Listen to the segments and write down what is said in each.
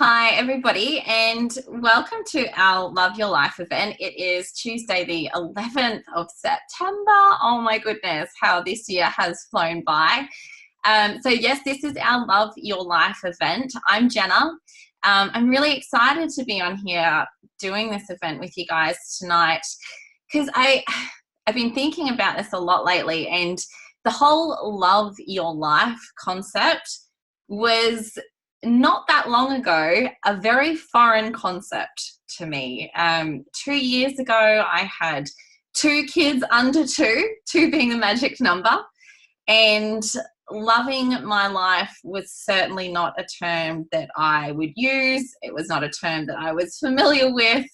Hi, everybody, and welcome to our Love Your Life event. It is Tuesday, the 11th of September. Oh my goodness, how this year has flown by. Yes, this is our Love Your Life event. I'm Jenna. I'm really excited to be on here doing this event with you guys tonight because I've been thinking about this a lot lately, and the whole Love Your Life concept was not that long ago a very foreign concept to me. 2 years ago, I had two kids under two being the magic number, and loving my life was certainly not a term that I would use. It was not a term that I was familiar with,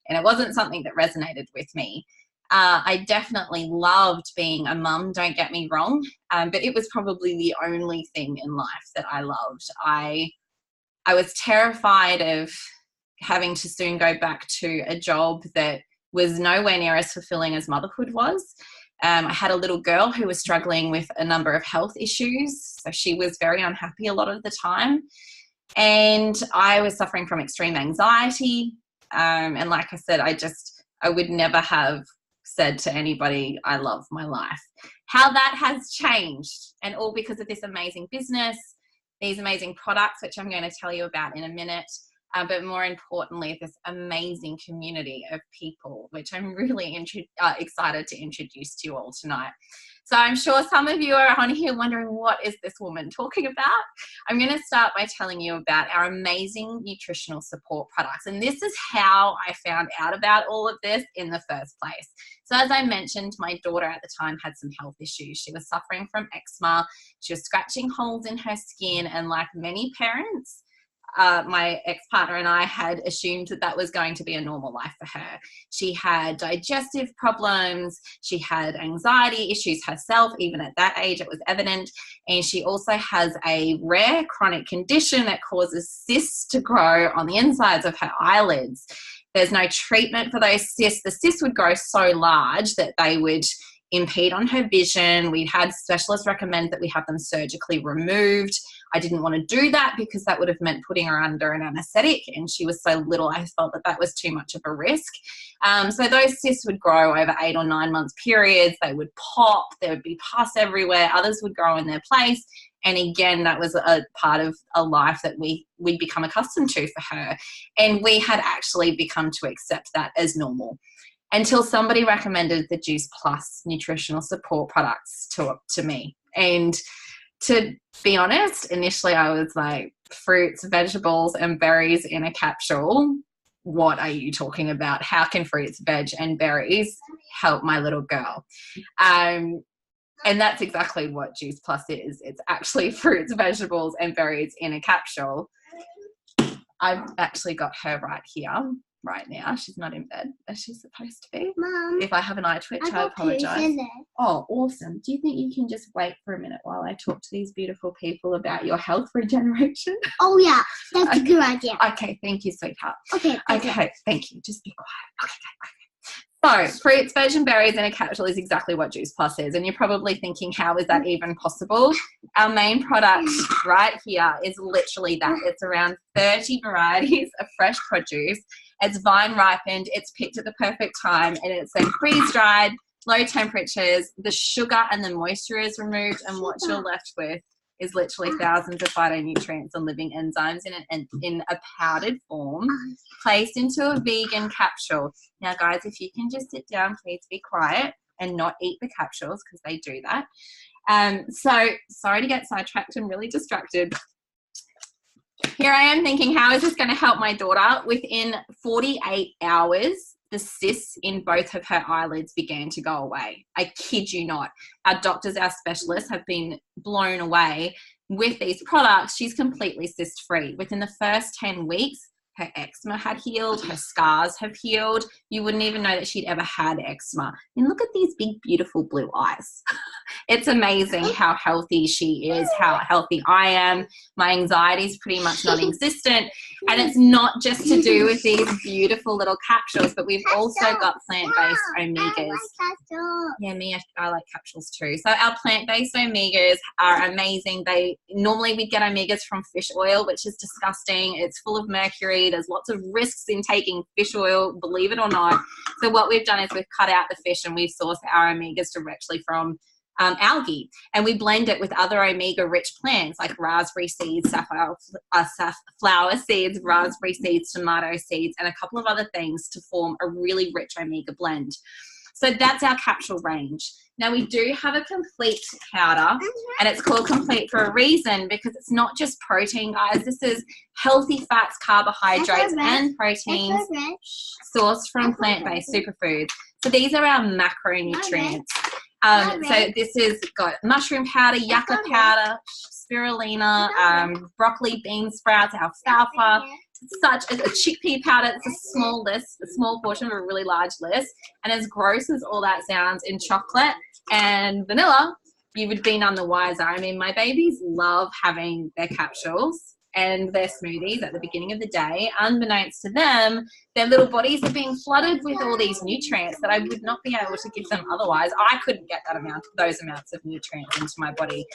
and it wasn't something that resonated with me. I definitely loved being a mum, don't get me wrong, but it was probably the only thing in life that I loved. I was terrified of having to soon go back to a job that was nowhere near as fulfilling as motherhood was. I had a little girl who was struggling with a number of health issues, so she was very unhappy a lot of the time. And I was suffering from extreme anxiety. And like I said, I would never have said to anybody, I love my life. How that has changed, and all because of this amazing business, these amazing products, which I'm going to tell you about in a minute, but more importantly, this amazing community of people, which I'm really excited to introduce to you all tonight. So I'm sure some of you are on here wondering, what is this woman talking about? I'm going to start by telling you about our amazing nutritional support products. And this is how I found out about all of this in the first place. So as I mentioned, my daughter at the time had some health issues. She was suffering from eczema. She was scratching holes in her skin. And like many parents, my ex-partner and I had assumed that was going to be a normal life for her. She had digestive problems. She had anxiety issues herself. Even at that age, it was evident. And she also has a rare chronic condition that causes cysts to grow on the insides of her eyelids. There's no treatment for those cysts. The cysts would grow so large that they would impede on her vision. We had specialists recommend that we have them surgically removed. I didn't want to do that because that would have meant putting her under an anesthetic, and she was so little, I felt that was too much of a risk. So those cysts would grow over 8 or 9 month periods. They would pop, there would be pus everywhere, others would grow in their place. And again, that was a part of a life that we'd become accustomed to for her. And we had actually become to accept that as normal, until somebody recommended the Juice Plus nutritional support products to me. And to be honest, initially I was like, fruits, vegetables, and berries in a capsule. What are you talking about? How can fruits, veg, and berries help my little girl? And that's exactly what Juice Plus is. It's actually fruits, vegetables, and berries in a capsule. I've actually got her right here. Right now, she's not in bed as she's supposed to be. Mom, if I have an eye twitch, I apologize. Oh, awesome. Do you think you can just wait for a minute while I talk to these beautiful people about your health regeneration? Oh, yeah. That's a good idea. Okay, thank you, sweetheart. Okay, thank you. Just be quiet. Okay. So, fruits, veg, and berries in a capsule is exactly what Juice Plus is. And you're probably thinking, how is that even possible? Our main product right here is literally that. It's around 30 varieties of fresh produce. It's vine ripened, it's picked at the perfect time, and it's then freeze dried, low temperatures. The sugar and the moisture is removed, and what you're left with is literally thousands of phytonutrients and living enzymes in a powdered form, placed into a vegan capsule. Now, guys, if you can just sit down, please be quiet and not eat the capsules, because they do that. So sorry to get sidetracked and really distracted. Here I am thinking, how is this going to help my daughter? Within 48 hours, the cysts in both of her eyelids began to go away. I kid you not. Our doctors, our specialists have been blown away with these products. She's completely cyst-free. Within the first 10 weeks, Her eczema had healed. Her scars have healed. You wouldn't even know that she'd ever had eczema. And look at these big, beautiful blue eyes. It's amazing how healthy she is, how healthy I am. My anxiety is pretty much non-existent. And it's not just to do with these beautiful little capsules, but we've also got plant-based omegas. Yeah, me, I like capsules too. So our plant-based omegas are amazing. Normally we get omegas from fish oil, which is disgusting. It's full of mercury. There's lots of risks in taking fish oil, believe it or not. So what we've done is we've cut out the fish and we've sourced our omegas directly from algae, and we blend it with other omega-rich plants like raspberry seeds, safflower seeds, raspberry seeds, tomato seeds, and a couple of other things to form a really rich omega blend. So that's our capsule range. Now we do have a complete powder, and it's called complete for a reason, because it's not just protein, guys. This is healthy fats, carbohydrates, and proteins sourced from plant-based superfoods. So these are our macronutrients. So this has got mushroom powder, yucca powder, spirulina, broccoli, bean sprouts, alfalfa, such as a chickpea powder. It's a small list, a small portion of a really large list. And as gross as all that sounds, in chocolate and vanilla, you would be none the wiser. I mean, my babies love having their capsules and their smoothies at the beginning of the day. Unbeknownst to them, their little bodies are being flooded with all these nutrients that I would not be able to give them otherwise. I couldn't get those amounts of nutrients into my body.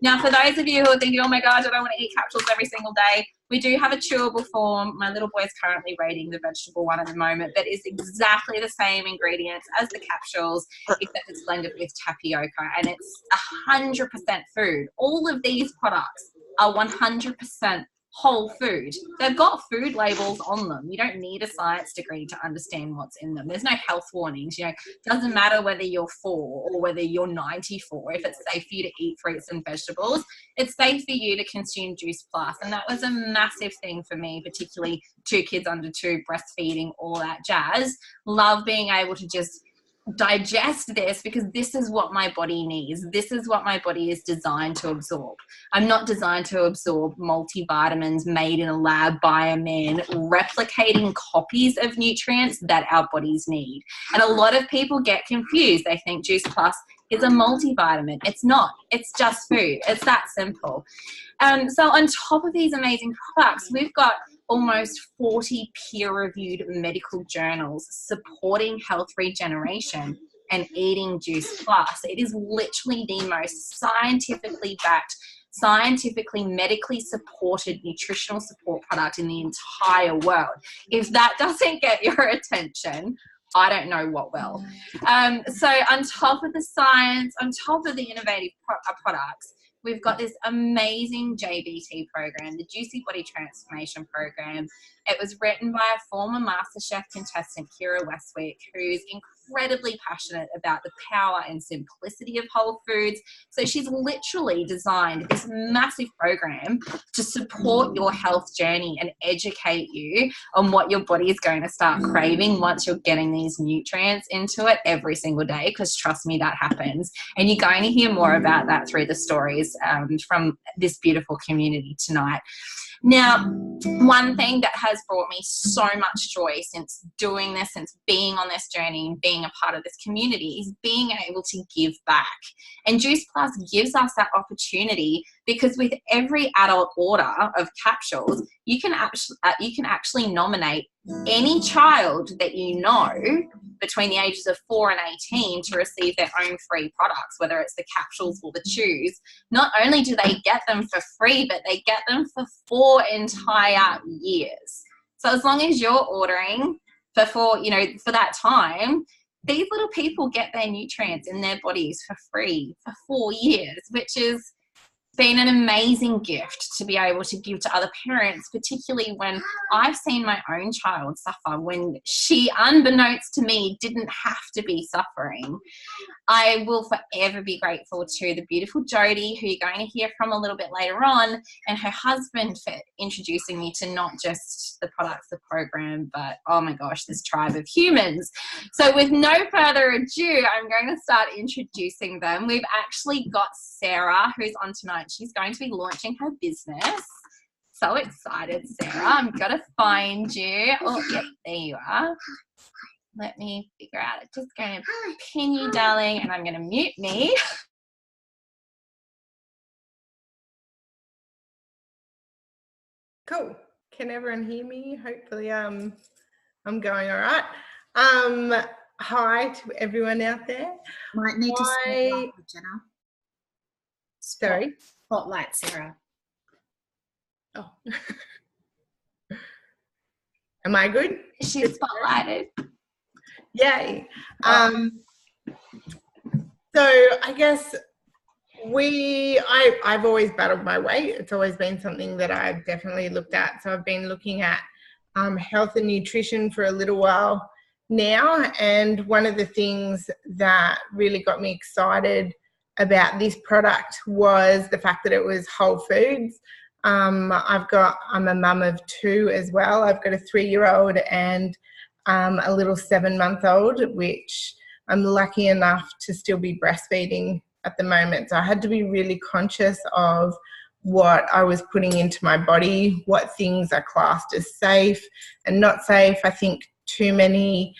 Now, for those of you who are thinking, oh my gosh, I don't want to eat capsules every single day, we do have a chewable form. My little boy is currently rating the vegetable one at the moment, that is exactly the same ingredients as the capsules, except it's blended with tapioca, and it's 100% food. All of these products are 100% whole food. They've got food labels on them. You don't need a science degree to understand what's in them. There's no health warnings. You know, it doesn't matter whether you're 4 or whether you're 94. If it's safe for you to eat fruits and vegetables, it's safe for you to consume Juice Plus. And that was a massive thing for me, particularly 2 kids under 2, breastfeeding, all that jazz. Love being able to just digest this, because this is what my body needs. This is what my body is designed to absorb. I'm not designed to absorb multivitamins made in a lab by a man replicating copies of nutrients that our bodies need. And a lot of people get confused. They think Juice Plus is a multivitamin. It's not. It's just food. It's that simple. So on top of these amazing products, we've got almost 40 peer-reviewed medical journals supporting health regeneration and eating Juice Plus. It is literally the most scientifically backed, scientifically, medically supported nutritional support product in the entire world. If that doesn't get your attention, I don't know what will. So on top of the science, on top of the innovative products, we've got this amazing JBT program, the Juicy Body Transformation Program. It was written by a former MasterChef contestant, Kira Westwick, who's incredibly passionate about the power and simplicity of whole foods. So she's literally designed this massive program to support your health journey and educate you on what your body is going to start craving once you're getting these nutrients into it every single day, because trust me, that happens. And you're going to hear more about that through the stories from this beautiful community tonight. Now, one thing that has brought me so much joy since doing this, since being on this journey and being a part of this community, is being able to give back. And Juice Plus gives us that opportunity, because with every adult order of capsules, you can actually nominate any child that you know between the ages of 4 and 18 to receive their own free products, whether it's the capsules or the chews. Not only do they get them for free, but they get them for 4 entire years. So as long as you're ordering for that time, these little people get their nutrients in their bodies for free for 4 years, which is been an amazing gift to be able to give to other parents, particularly when I've seen my own child suffer when she, unbeknownst to me, didn't have to be suffering. I will forever be grateful to the beautiful Jodie, who you're going to hear from a little bit later on, and her husband for introducing me to not just the products, the program, but oh my gosh, this tribe of humans. So with no further ado, I'm going to start introducing them. We've actually got Sarah, who's on tonight. She's going to be launching her business. so excited, Sarah. I'm going to find you. Oh, yep, there you are. Let me figure out. It's just going to pin you, darling, and I'm going to mute me. Cool. Can everyone hear me? Hopefully I'm going all right. Hi to everyone out there. Might need to spotlight Jenna. Sorry? Spotlight, Sarah. Oh. Am I good? She's spotlighted. Yay. So I guess I've always battled my weight. It's always been something that I've definitely looked at. So I've been looking at health and nutrition for a little while now. And one of the things that really got me excited about this product was the fact that it was whole foods. I'm a mum of 2 as well. I've got a 3-year-old and a little 7-month-old, which I'm lucky enough to still be breastfeeding at the moment. So I had to be really conscious of what I was putting into my body, what things are classed as safe and not safe. I think too many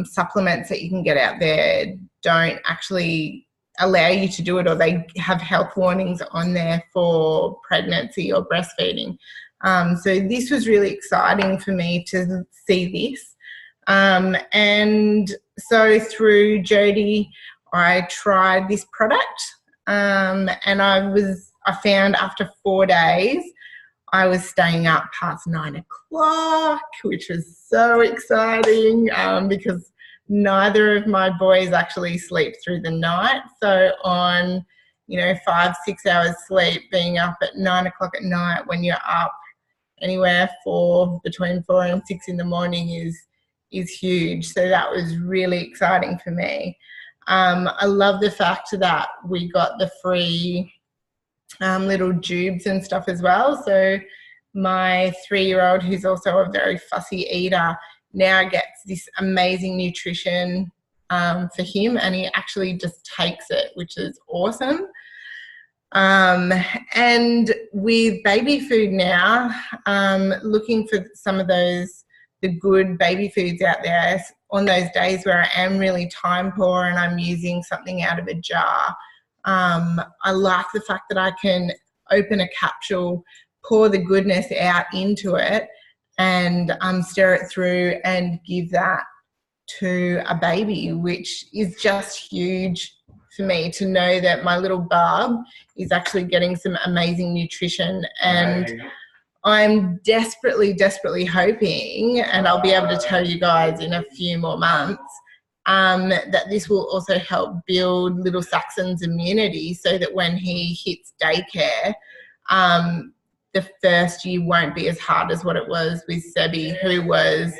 supplements that you can get out there don't actually allow you to do it, or they have health warnings on there for pregnancy or breastfeeding. So this was really exciting for me to see this. And so through Jody, I tried this product, and I found after 4 days, I was staying up past 9 o'clock, which was so exciting because neither of my boys actually sleep through the night. So on, 5-6 hours sleep, being up at 9 o'clock at night when you're up anywhere between 4 and 6 in the morning is huge. So that was really exciting for me. I love the fact that we got the free little tubes and stuff as well. So my 3-year-old, who's also a very fussy eater, now gets this amazing nutrition for him, and he actually just takes it, which is awesome. And with baby food now, looking for some of the good baby foods out there on those days where I am really time poor and I'm using something out of a jar. I like the fact that I can open a capsule, pour the goodness out into it, and stir it through and give that to a baby, which is just huge for me to know that my little bub is actually getting some amazing nutrition. And I'm desperately, desperately hoping, and I'll be able to tell you guys in a few more months, that this will also help build little Saxon's immunity so that when he hits daycare, the first year won't be as hard as what it was with Sebi, who was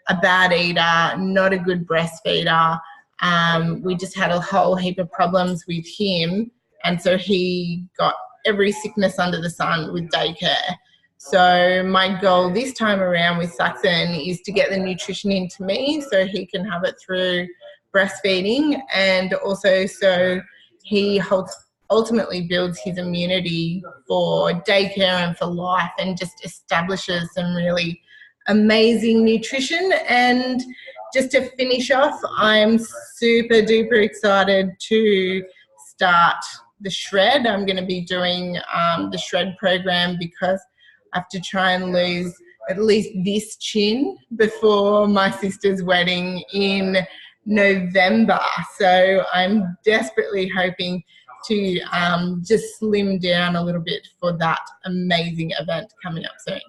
a bad eater, not a good breastfeeder. We just had a whole heap of problems with him, and so he got every sickness under the sun with daycare. So my goal this time around with Saxon is to get the nutrition into me so he can have it through breastfeeding, and also so he ultimately builds his immunity for daycare and for life, and just establishes some really amazing nutrition. And just to finish off, I'm super duper excited to start the shred. I'm going to be doing the shred program because I have to try and lose at least this chin before my sister's wedding in November. So I'm desperately hoping to just slim down a little bit for that amazing event coming up soon.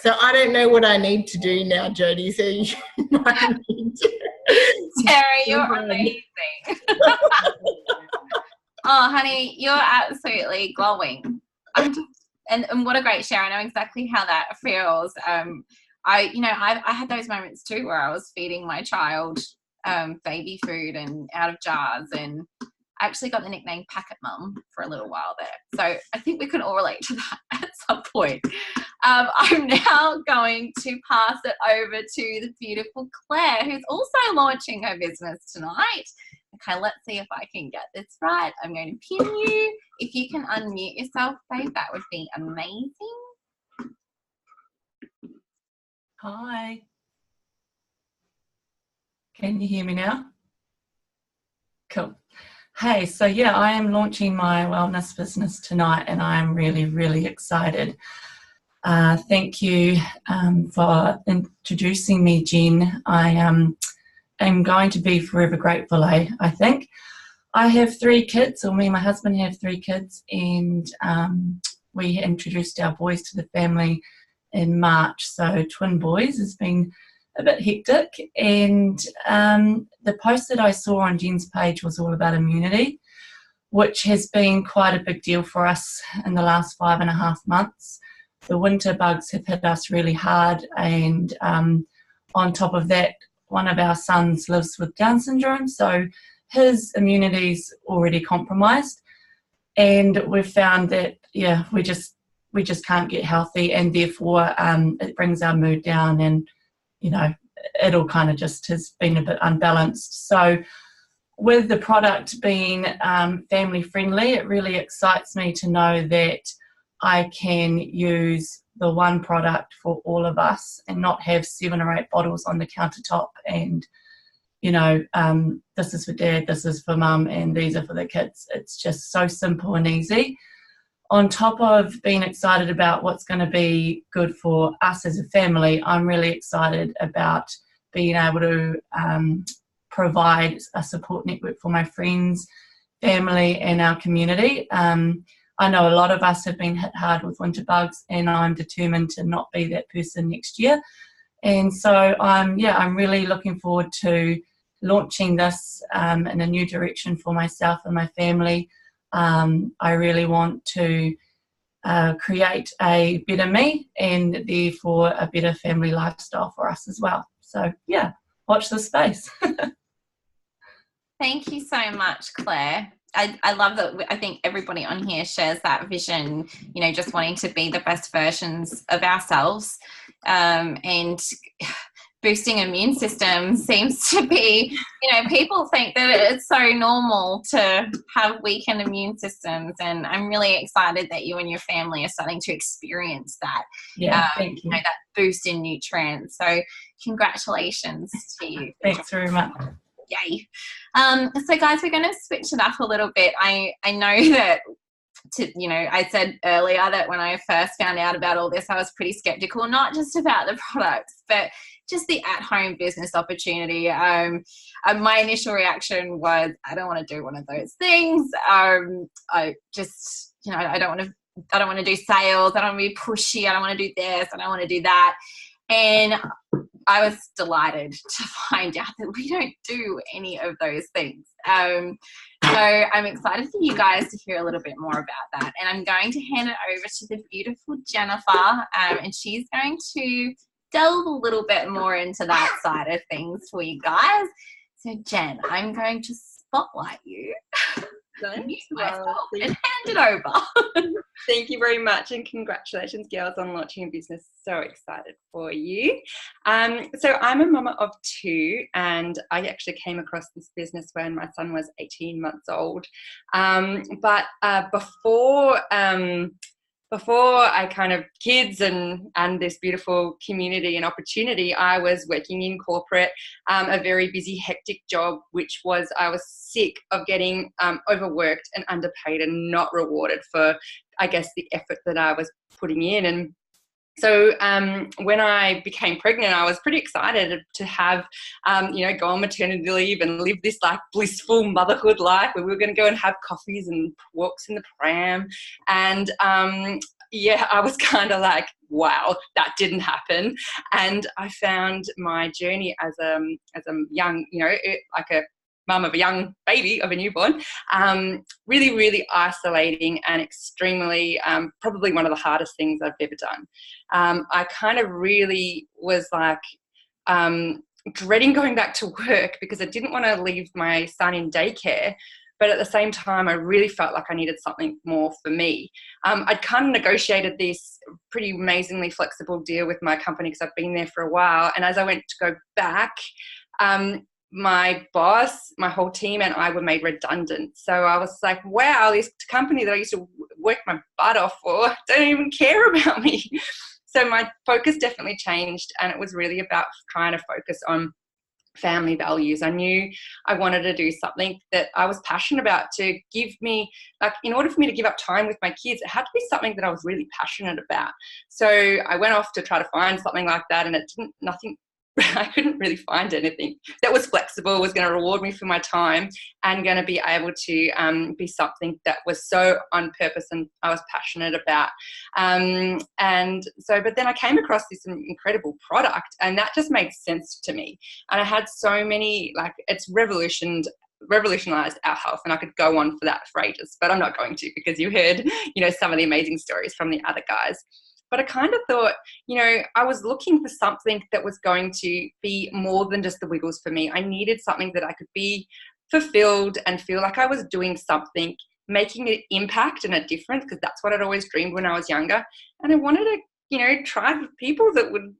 So I don't know what I need to do now, Jody, so you might need to. Sarah, you're amazing. Oh, honey, you're absolutely glowing. And what a great share. I know exactly how that feels. I had those moments too where I was feeding my child baby food and out of jars, and I actually got the nickname Packet Mum for a little while there. So I think we can all relate to that at some point. I'm now going to pass it over to the beautiful Claire, who's also launching her business tonight. Okay, let's see if I can get this right. I'm going to pin you. If you can unmute yourself, babe, that would be amazing. Hi. Can you hear me now? Cool. Hey, so yeah, I am launching my wellness business tonight and I am really, really excited. Thank you for introducing me, Jen. I am going to be forever grateful, I think. I have 3 kids, or me and my husband have 3 kids, and we introduced our boys to the family in March. So twin boys has been a bit hectic, and the post that I saw on Jen's page was all about immunity, which has been quite a big deal for us in the last 5.5 months. The winter bugs have hit us really hard, and on top of that, one of our sons lives with Down syndrome, so his immunity's already compromised, and we've found that we just can't get healthy, and therefore it brings our mood down, and it all kind of just has been a bit unbalanced. So with the product being family friendly, it really excites me to know that I can use the one product for all of us and not have 7 or 8 bottles on the countertop and this is for dad, this is for mum, and these are for the kids. It's just so simple and easy. On top of being excited about what's going to be good for us as a family, I'm really excited about being able to provide a support network for my friends, family, and our community. I know a lot of us have been hit hard with winter bugs, and I'm determined to not be that person next year. And so I'm really looking forward to launching this in a new direction for myself and my family. I really want to create a better me and therefore a better family lifestyle for us as well. So yeah, watch this space. Thank you so much, Claire. I love that. I think everybody on here shares that vision, just wanting to be the best versions of ourselves, and boosting immune system seems to be, people think that it's so normal to have weakened immune systems, and I'm really excited that you and your family are starting to experience that. Thank you. That boost in nutrients. So congratulations to you. Thanks very much. Yay. So guys, we're going to switch it up a little bit. I know that I said earlier that when I first found out about all this, I was pretty skeptical, not just about the products, but just the at-home business opportunity. My initial reaction was, I don't want to do one of those things. I just, I don't want to do sales. I don't want to be pushy. I don't want to do this. I don't want to do that. And I was delighted to find out that we don't do any of those things. So I'm excited for you guys to hear a little bit more about that. And I'm going to hand it over to the beautiful Jennifer, and she's going to delve a little bit more into that side of things for you guys. So Jen, I'm going to spotlight you. Mute myself and hand it over. Thank you very much, and congratulations, girls, on launching a business. So excited for you. So I'm a mama of 2, and I actually came across this business when my son was 18 months old. But before I kind of kids and this beautiful community and opportunity, I was working in corporate, a very busy, hectic job, which was I was sick of getting overworked and underpaid and not rewarded for, I guess, the effort that I was putting in. And so when I became pregnant, I was pretty excited to have, go on maternity leave and live this like blissful motherhood life where we were going to go and have coffees and walks in the pram. And I was kind of like, wow, that didn't happen. And I found my journey as a young, like a mum of a young baby, of a newborn, really, really isolating and extremely, probably one of the hardest things I've ever done. I kind of really was like dreading going back to work because I didn't want to leave my son in daycare. But at the same time, I really felt like I needed something more for me. I'd kind of negotiated this pretty amazingly flexible deal with my company because I've been there for a while. And as I went to go back, my boss, my whole team, and I were made redundant. So I was like, wow, this company that I used to work my butt off for don't even care about me. So my focus definitely changed, and it was really about trying to focus on family values. I knew I wanted to do something that I was passionate about to give me, like, in order for me to give up time with my kids, it had to be something that I was really passionate about. So I went off to try to find something like that, and I couldn't really find anything that was flexible, was going to reward me for my time, and going to be able to be something that was so on purpose and I was passionate about. But then I came across this incredible product, and that just made sense to me. And I had so many, like, it's revolutionized our health, and I could go on for that for ages, but I'm not going to, because you heard, some of the amazing stories from the other guys. But I kind of thought, I was looking for something that was going to be more than just the Wiggles for me. I needed something that I could be fulfilled and feel like I was doing something, making an impact and a difference, because that's what I'd always dreamed when I was younger. And I wanted to, try with people that would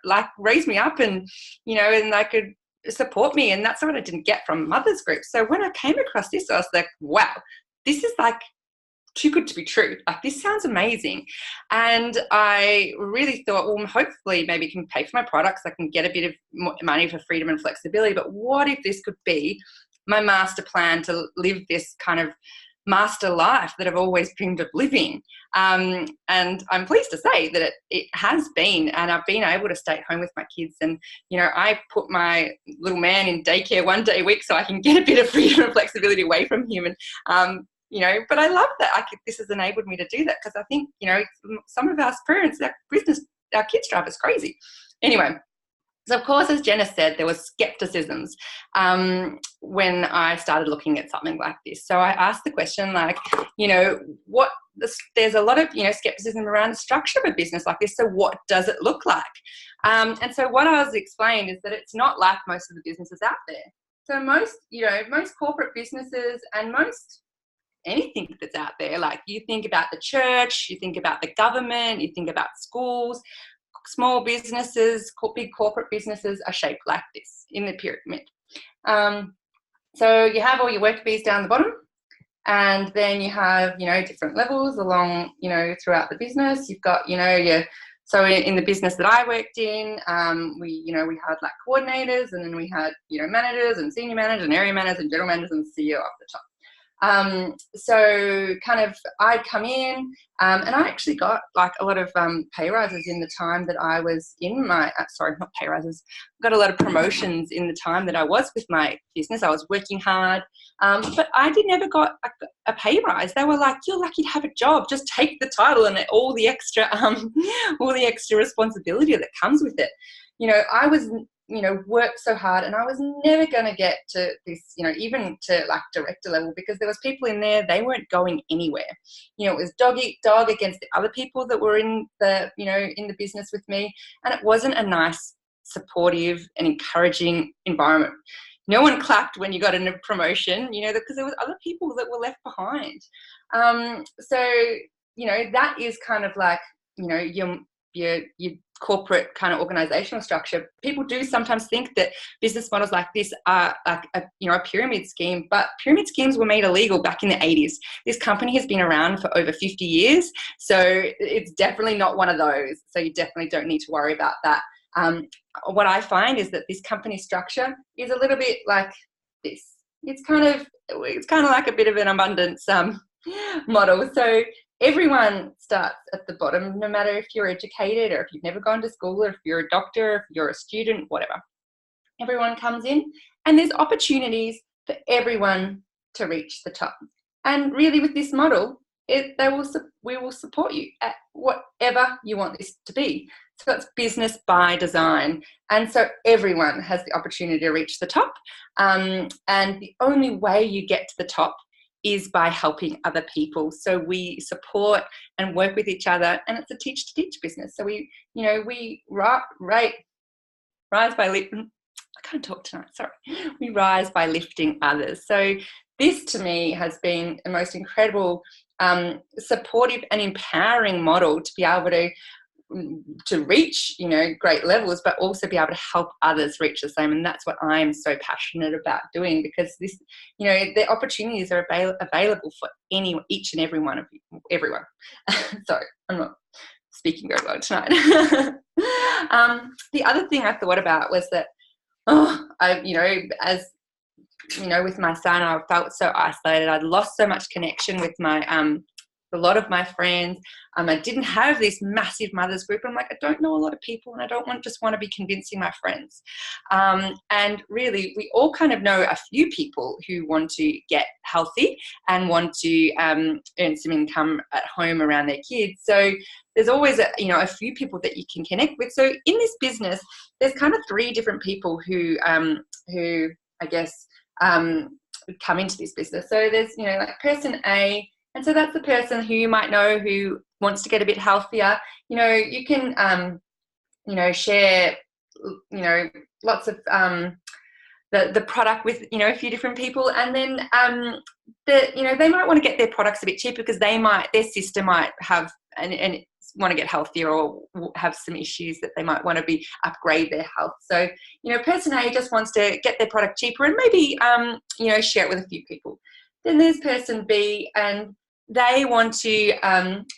like raise me up and, and I could support me. And that's what I didn't get from mothers groups. So when I came across this, I was like, wow, this is like too good to be true. Like, this sounds amazing. And I really thought, well, hopefully maybe can pay for my products. I can get a bit of money for freedom and flexibility. But what if this could be my master plan to live this kind of master life that I've always dreamed of living? And I'm pleased to say that it has been, and I've been able to stay at home with my kids. And, I put my little man in daycare one day a week so I can get a bit of freedom and flexibility away from him. And, but I love that this has enabled me to do that, because I think, some of us parents, our kids drive us crazy. Anyway, so of course, as Jenna said, there was skepticisms when I started looking at something like this. So I asked the question, like, there's a lot of, skepticism around the structure of a business like this. So what does it look like? And so what I was explained is that it's not like most of the businesses out there. So most corporate businesses and most anything that's out there, like, you think about the church, you think about the government, you think about schools, small businesses, big corporate businesses are shaped like this in the pyramid. So you have all your work bees down the bottom, and then you have, different levels along, throughout the business. You've got, so in the business that I worked in, we had like coordinators, and then we had, managers and senior managers and area managers and general managers and the CEO up the top. So kind of I'd come in, and I actually got like a lot of pay rises in the time that I was in my, not pay rises, got a lot of promotions in the time that I was with my business. I was working hard, but I never got a pay rise. They were like, you're lucky to have a job, just take the title and all the extra responsibility that comes with it. I was worked so hard, and I was never going to get to this, even to like director level, because there was people in there, they weren't going anywhere. It was dog eat dog against the other people that were in the, in the business with me. And it wasn't a nice, supportive and encouraging environment. No one clapped when you got a promotion, because there was other people that were left behind. That is kind of like, your corporate kind of organizational structure. People do sometimes think that business models like this are like a pyramid scheme, but pyramid schemes were made illegal back in the 80s. This company has been around for over 50 years, so it's definitely not one of those. So you definitely don't need to worry about that. What I find is that this company structure is a little bit like this. It's kind of like a bit of an abundance model. So everyone starts at the bottom, no matter if you're educated or if you've never gone to school or if you're a doctor, if you're a student, whatever. Everyone comes in, and there's opportunities for everyone to reach the top. And really, with this model, we will support you at whatever you want this to be. So it's business by design. And so everyone has the opportunity to reach the top. And the only way you get to the top is by helping other people. So we support and work with each other, and it's a teach to teach business. So we rise by lifting. I can't talk tonight, sorry. We rise by lifting others. So this to me has been the most incredible, supportive and empowering model to be able to to reach, you know, great levels, but also be able to help others reach the same. And that's what I'm so passionate about doing, because this, you know, the opportunities are available for each and every one of you, everyone. Sorry, I'm not speaking very well tonight. The other thing I thought about was that, you know, as you know, with my son, I felt so isolated. I'd lost so much connection with my a lot of my friends. I didn't have this massive mothers group. I'm like, I don't know a lot of people, and I don't just want to be convincing my friends. And really, we all kind of know a few people who want to get healthy and want to earn some income at home around their kids. So there's always a few people that you can connect with. So in this business, there's kind of 3 different people who I guess would come into this business. So there's, you know, like person A. And so that's the person who you might know who wants to get a bit healthier. You know, you can, you know, share, you know, lots of the product with, you know, a few different people. And then, you know, they might want to get their products a bit cheaper because their sister might have and want to get healthier or have some issues that they might want to upgrade their health. So, you know, person A just wants to get their product cheaper and maybe, you know, share it with a few people. Then there's person B, and they want to,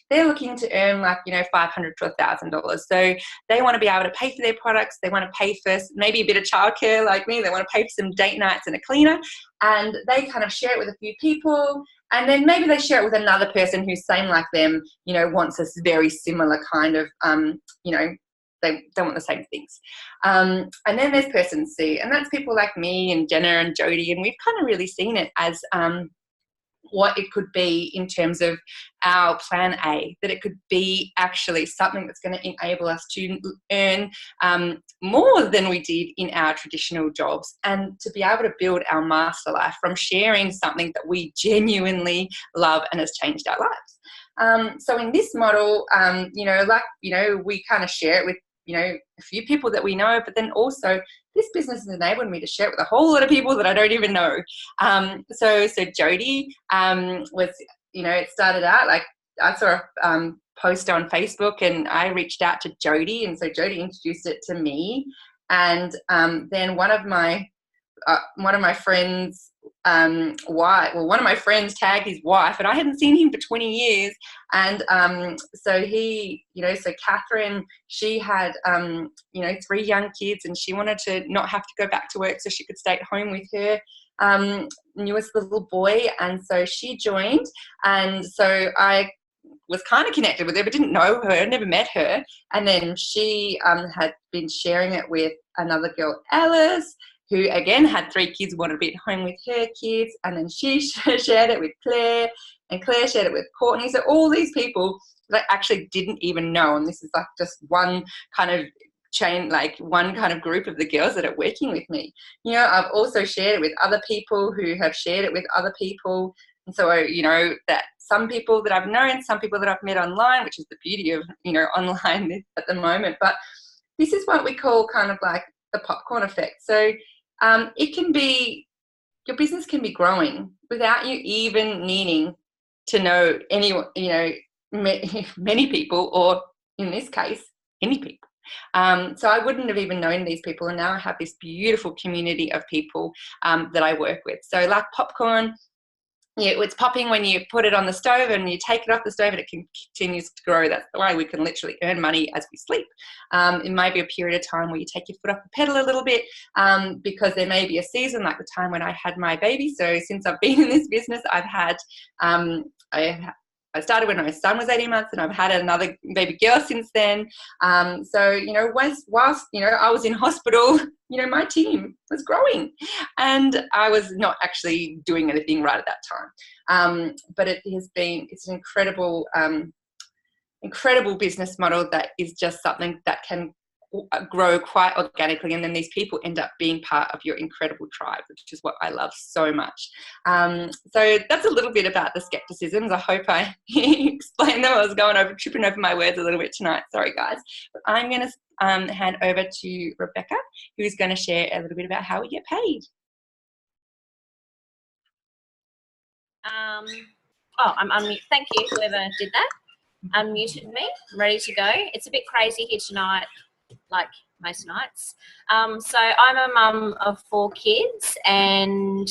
they're looking to earn like, you know, $500 to $1,000. So they want to be able to pay for their products. They want to pay for maybe a bit of childcare like me. They want to pay for some date nights and a cleaner, and they kind of share it with a few people. And then maybe they share it with another person who's same like them, you know, wants this very similar kind of, you know, they want the same things. And then there's person C, and that's people like me and Jenna and Jody, and we've kind of really seen it as what it could be in terms of our plan A, that it could be actually something that's going to enable us to earn more than we did in our traditional jobs, and to be able to build our master life from sharing something that we genuinely love and has changed our lives. So in this model, you know, like, you know, we kind of share it with, you know, a few people that we know, but then also this business has enabled me to share it with a whole lot of people that I don't even know. So Jody was, you know, it started out like I saw a post on Facebook, and I reached out to Jody, and so Jody introduced it to me, and then one of my friends' one of my friends tagged his wife, and I hadn't seen him for 20 years. And so he, you know, so Catherine, she had, you know, 3 young kids, and she wanted to not have to go back to work so she could stay at home with her newest little boy. And so she joined, and so I was kind of connected with her, but didn't know her, never met her. And then she had been sharing it with another girl, Alice, who again had 3 kids, wanted to be at home with her kids. And then she shared it with Claire, and Claire shared it with Courtney. So all these people that I actually didn't even know, and this is like just one kind of chain, like one kind of group of the girls that are working with me. You know, I've also shared it with other people who have shared it with other people. And so, you know, that some people that I've known, some people that I've met online, which is the beauty of, you know, online at the moment. But this is what we call kind of like the popcorn effect. So it can be, your business can be growing without you even needing to know anyone, you know, many people, or in this case, any people. So I wouldn't have even known these people, and now I have this beautiful community of people that I work with. So like popcorn, yeah, it's popping when you put it on the stove and you take it off the stove, and it continues to grow. That's the way we can literally earn money as we sleep. It may be a period of time where you take your foot off the pedal a little bit, because there may be a season like the time when I had my baby. So since I've been in this business, I've had, I started when my son was 18 months, and I've had another baby girl since then. So, you know, whilst, you know, I was in hospital, you know, my team was growing, and I was not actually doing anything right at that time. But it's an incredible business model that is just something that can grow quite organically, and then these people end up being part of your incredible tribe, which is what I love so much. So that's a little bit about the skepticisms. I hope I explained them. I was tripping over my words a little bit tonight. Sorry, guys. But I'm going to hand over to Rebecca, who's going to share a little bit about how we get paid. I'm on mute. Thank you, whoever did that. unmuted me. I'm ready to go. It's a bit crazy here tonight, like most nights. So I'm a mum of 4 kids, and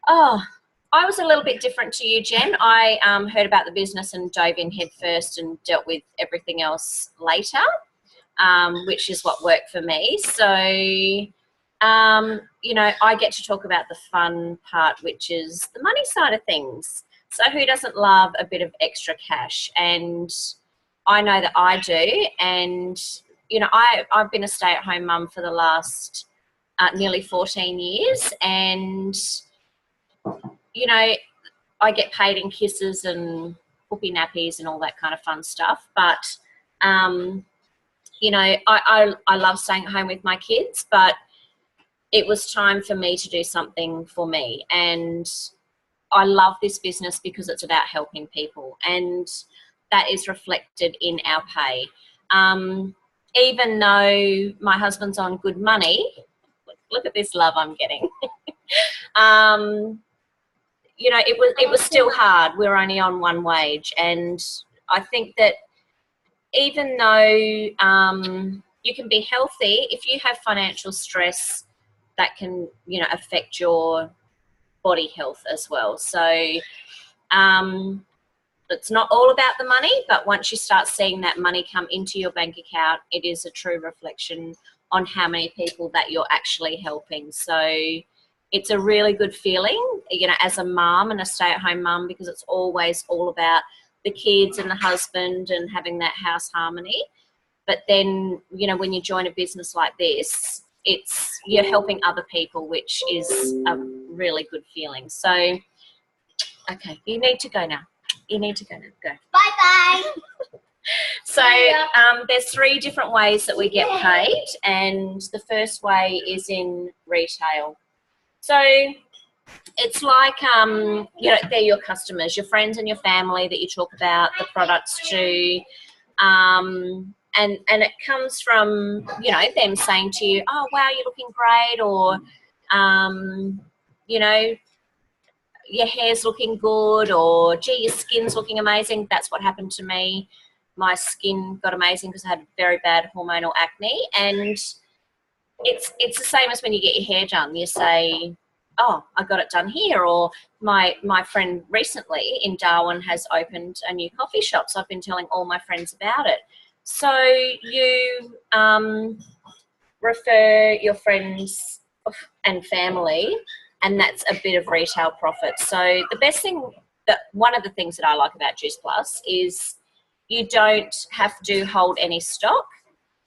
I was a little bit different to you, Jen. I heard about the business and dove in head first and dealt with everything else later, which is what worked for me. So, you know, I get to talk about the fun part, which is the money side of things. So who doesn't love a bit of extra cash? And I know that I do. And, you know, I've been a stay-at-home mum for the last nearly 14 years. And, you know, I get paid in kisses and whoopee nappies and all that kind of fun stuff. But, you know, I love staying at home with my kids, but it was time for me to do something for me. And I love this business because it's about helping people, and that is reflected in our pay. Even though my husband's on good money, look at this love I'm getting. You know, it was still hard. We're only on one wage, and I think that even though you can be healthy, if you have financial stress, that can, you know, affect your body health as well. So it's not all about the money, but once you start seeing that money come into your bank account, it is a true reflection on how many people that you're actually helping. So it's a really good feeling, you know, as a mum and a stay-at-home mum, because it's always all about the kids and the husband and having that house harmony. But then, you know, when you join a business like this, you're helping other people, which is a really good feeling. So, okay, you need to go now. You need to go now. Go. Bye-bye. So there's 3 different ways that we get paid, and the first way is in retail. So it's like, you know, they're your customers, your friends and your family that you talk about the products to. And it comes from, you know, them saying to you, oh, wow, you're looking great, or, you know, your hair's looking good, or, gee, your skin's looking amazing. That's what happened to me. My skin got amazing because I had very bad hormonal acne. And it's the same as when you get your hair done. You say, oh, I got it done here. Or my friend recently in Darwin has opened a new coffee shop, so I've been telling all my friends about it. So you refer your friends and family, and that's a bit of retail profit. So the best thing, one of the things that I like about Juice Plus is you don't have to hold any stock.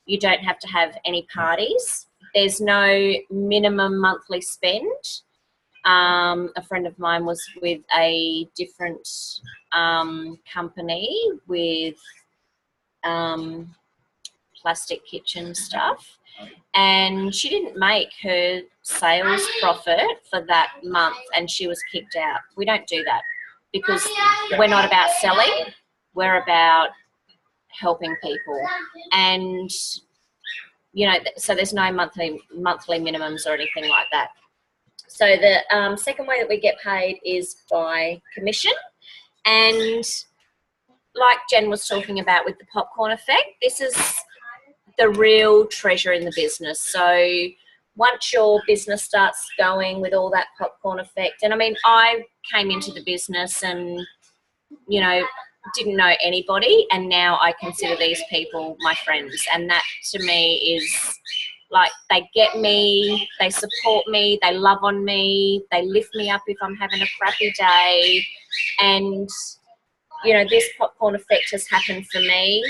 You don't have to have any parties. There's no minimum monthly spend. A friend of mine was with a different company with plastic kitchen stuff, and she didn't make her sales profit for that month, and she was kicked out. We don't do that because we're not about selling. We're about helping people. And, you know, so there's no monthly minimums or anything like that. So the second way that we get paid is by commission. And like Jen was talking about with the popcorn effect, this is the real treasure in the business. So once your business starts going with all that popcorn effect, and I mean, I came into the business and, you know, didn't know anybody, and now I consider these people my friends, and that to me is like, they get me, they support me, they love on me, they lift me up if I'm having a crappy day. And, you know, this popcorn effect has happened for me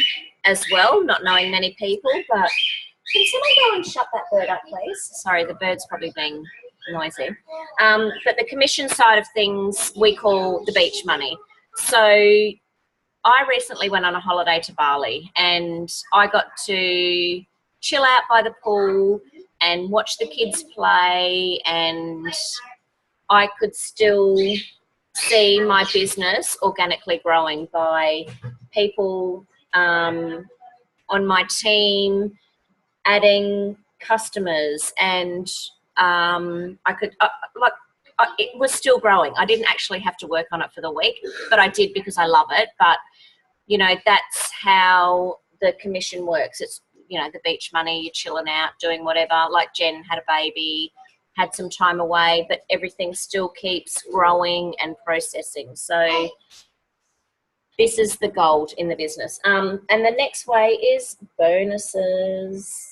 as well, not knowing many people. But can someone go and shut that bird up, please? Sorry, the bird's probably being noisy. But the commission side of things we call the beach money. So I recently went on a holiday to Bali, and I got to chill out by the pool and watch the kids play, and I could still see my business organically growing by people on my team adding customers, and I could it was still growing. I didn't actually have to work on it for the week, but I did because I love it. But you know, that's how the commission works. It's, you know, the beach money, you're chilling out, doing whatever. Like Jen had a baby, had some time away, but everything still keeps growing and processing. So this is the gold in the business. And the next way is bonuses.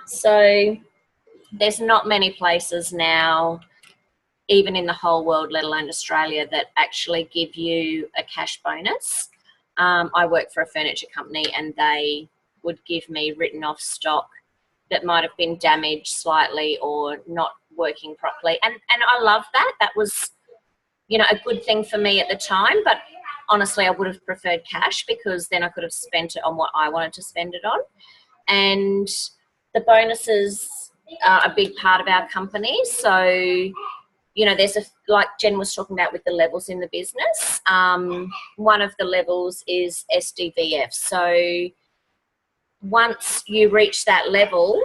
So there's not many places now, even in the whole world, let alone Australia, that actually give you a cash bonus. I work for a furniture company and they would give me written off stock that might have been damaged slightly or not working properly. And I love that. That was, you know, a good thing for me at the time, but honestly, I would have preferred cash because then I could have spent it on what I wanted to spend it on. And the bonuses are a big part of our company. So, you know, there's like Jen was talking about with the levels in the business. One of the levels is SDVF. So once you reach that level,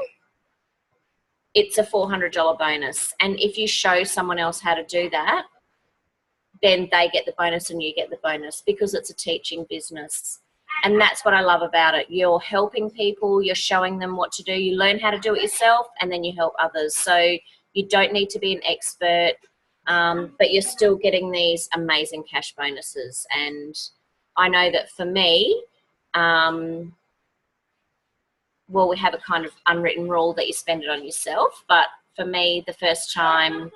it's a $400 bonus. And if you show someone else how to do that, then they get the bonus and you get the bonus because it's a teaching business. And that's what I love about it. You're helping people, you're showing them what to do, you learn how to do it yourself, and then you help others. So you don't need to be an expert, but you're still getting these amazing cash bonuses. And I know that for me, well, we have a kind of unwritten rule that you spend it on yourself. But for me, the first time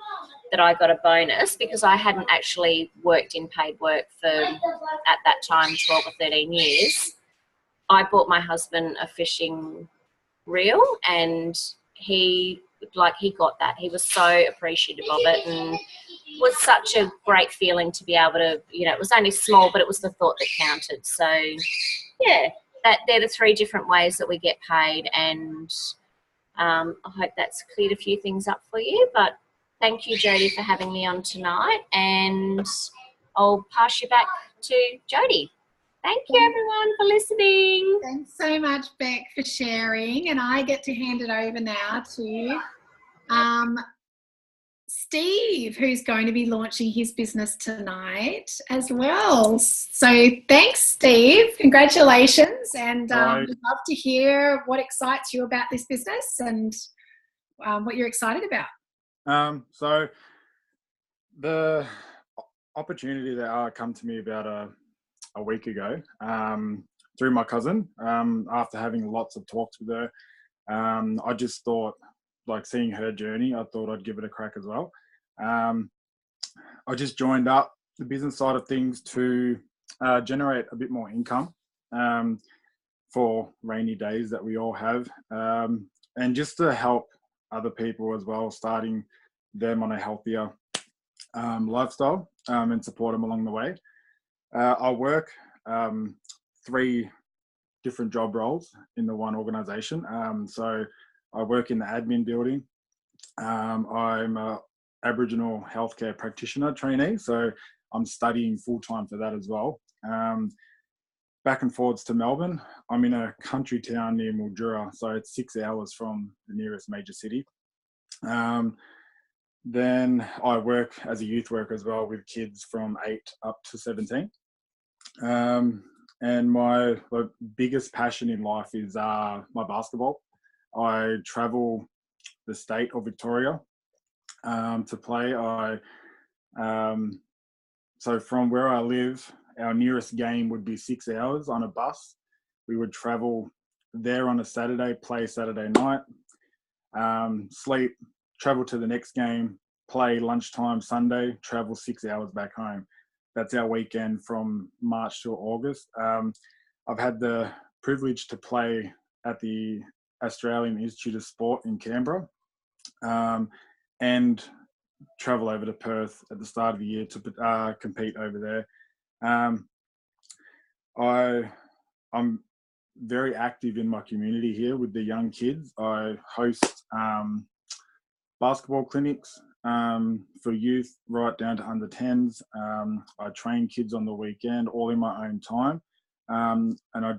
that I got a bonus, because I hadn't actually worked in paid work for, at that time, 12 or 13 years, I bought my husband a fishing reel, and he got that. He was so appreciative of it, and it was such a great feeling to be able to, you know, it was only small, but it was the thought that counted. So yeah, they're the three different ways that we get paid, and I hope that's cleared a few things up for you. But thank you, Jody, for having me on tonight, and I'll pass you back to Jody. Thank you, everyone, for listening. Thanks so much, Beck, for sharing. And I get to hand it over now to Steve, who's going to be launching his business tonight as well. So thanks, Steve. Congratulations. And we'd love to hear what excites you about this business and what you're excited about. So the opportunity that come to me about a week ago through my cousin, after having lots of talks with her, I just thought, like, seeing her journey, I thought I'd give it a crack as well. I just joined up the business side of things to generate a bit more income for rainy days that we all have, and just to help other people as well, starting them on a healthier lifestyle, and support them along the way. I work 3 different job roles in the one organisation. So I work in the admin building. I'm a Aboriginal healthcare practitioner trainee, so I'm studying full-time for that as well. Back and forwards to Melbourne. I'm in a country town near Mildura, so it's 6 hours from the nearest major city. Then I work as a youth worker as well with kids from 8 up to 17. And my biggest passion in life is my basketball. I travel the state of Victoria to play. So from where I live, our nearest game would be 6 hours on a bus. We would travel there on a Saturday, play Saturday night, sleep, travel to the next game, play lunchtime Sunday, travel 6 hours back home. That's our weekend from March to August. I've had the privilege to play at the Australian Institute of Sport in Canberra, and travel over to Perth at the start of the year to compete over there. I'm very active in my community here with the young kids. I host basketball clinics for youth right down to under 10s. I train kids on the weekend, all in my own time. And I'm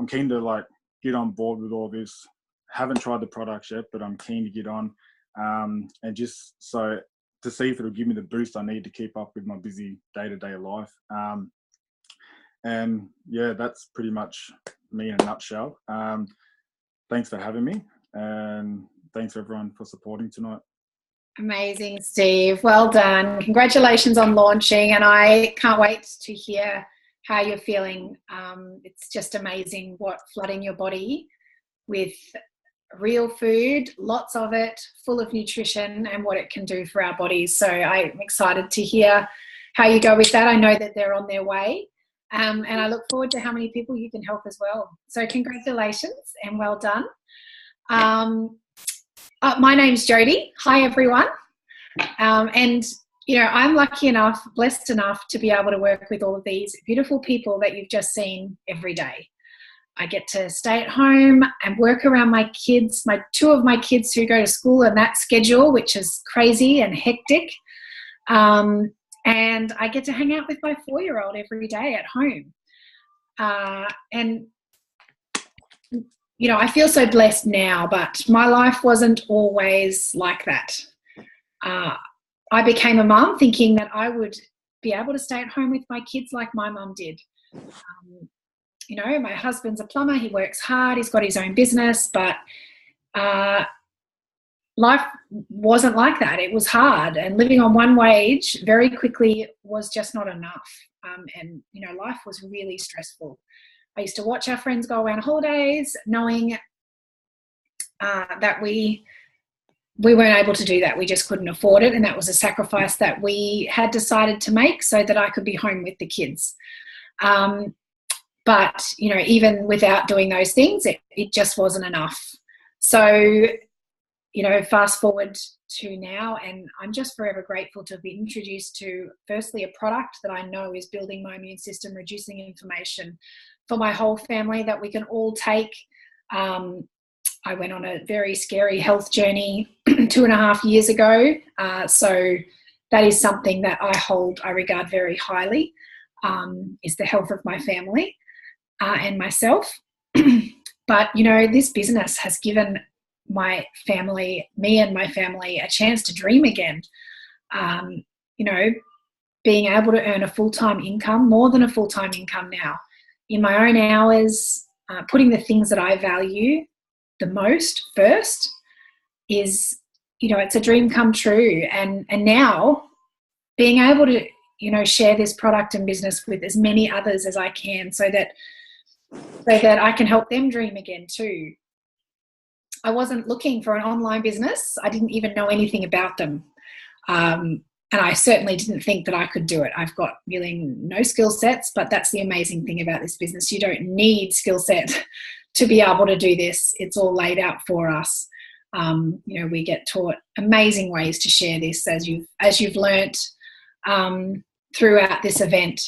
keen to get on board with all this. Haven't tried the products yet, but I'm keen to get on, and just so to see if it'll give me the boost I need to keep up with my busy day-to-day life. And yeah, that's pretty much me in a nutshell. Thanks for having me, and thanks everyone for supporting tonight. Amazing, Steve. Well done. Congratulations on launching, and I can't wait to hear how you're feeling. It's just amazing what flooding your body with real food, lots of it, full of nutrition, and what it can do for our bodies. So I'm excited to hear how you go with that. I know that they're on their way, and I look forward to how many people you can help as well. So congratulations and well done. My name's Jodie. Hi, everyone. And, you know, I'm lucky enough, blessed enough to be able to work with all of these beautiful people that you've just seen every day. I get to stay at home and work around my kids, two of my kids who go to school in that schedule, which is crazy and hectic. And I get to hang out with my 4-year-old every day at home. And you know, I feel so blessed now, but my life wasn't always like that. I became a mum thinking that I would be able to stay at home with my kids like my mum did. You know, my husband's a plumber. He works hard. He's got his own business, but life wasn't like that. It was hard, and living on one wage very quickly was just not enough. And, you know, life was really stressful. I used to watch our friends go away on holidays knowing that we weren't able to do that. We just couldn't afford it, and that was a sacrifice that we had decided to make so that I could be home with the kids. But, you know, even without doing those things, it just wasn't enough. So, you know, fast forward to now, and I'm just forever grateful to have been introduced to, firstly, a product that I know is building my immune system, reducing inflammation for my whole family that we can all take. I went on a very scary health journey 2.5 years ago. So that is something that I regard very highly, is the health of my family and myself. But, you know, this business has given me and my family, a chance to dream again. You know, being able to earn a full-time income, more than a full-time income now, in my own hours, putting the things that I value the most first is, you know, it's a dream come true. And now being able to, you know, share this product and business with as many others as I can so that I can help them dream again too. I wasn't looking for an online business. I didn't even know anything about them. And I certainly didn't think that I could do it. I've got really no skill sets, but that's the amazing thing about this business. You don't need skill set to be able to do this. It's all laid out for us. You know, we get taught amazing ways to share this, as you've learnt throughout this event.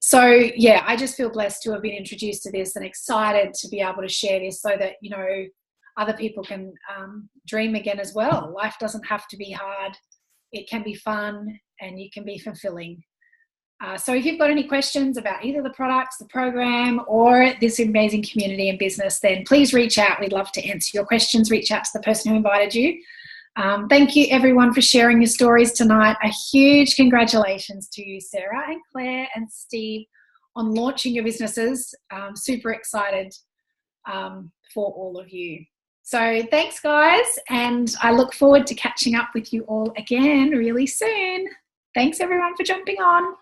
So yeah, I just feel blessed to have been introduced to this and excited to be able to share this so that, you know, other people can dream again as well. Life doesn't have to be hard. It can be fun, and you can be fulfilling. So if you've got any questions about either the products, the program, or this amazing community and business, then please reach out. We'd love to answer your questions. Reach out to the person who invited you. Thank you, everyone, for sharing your stories tonight. A huge congratulations to you, Sarah and Claire and Steve, on launching your businesses. Super excited for all of you. So thanks, guys, and I look forward to catching up with you all again really soon. Thanks, everyone, for jumping on.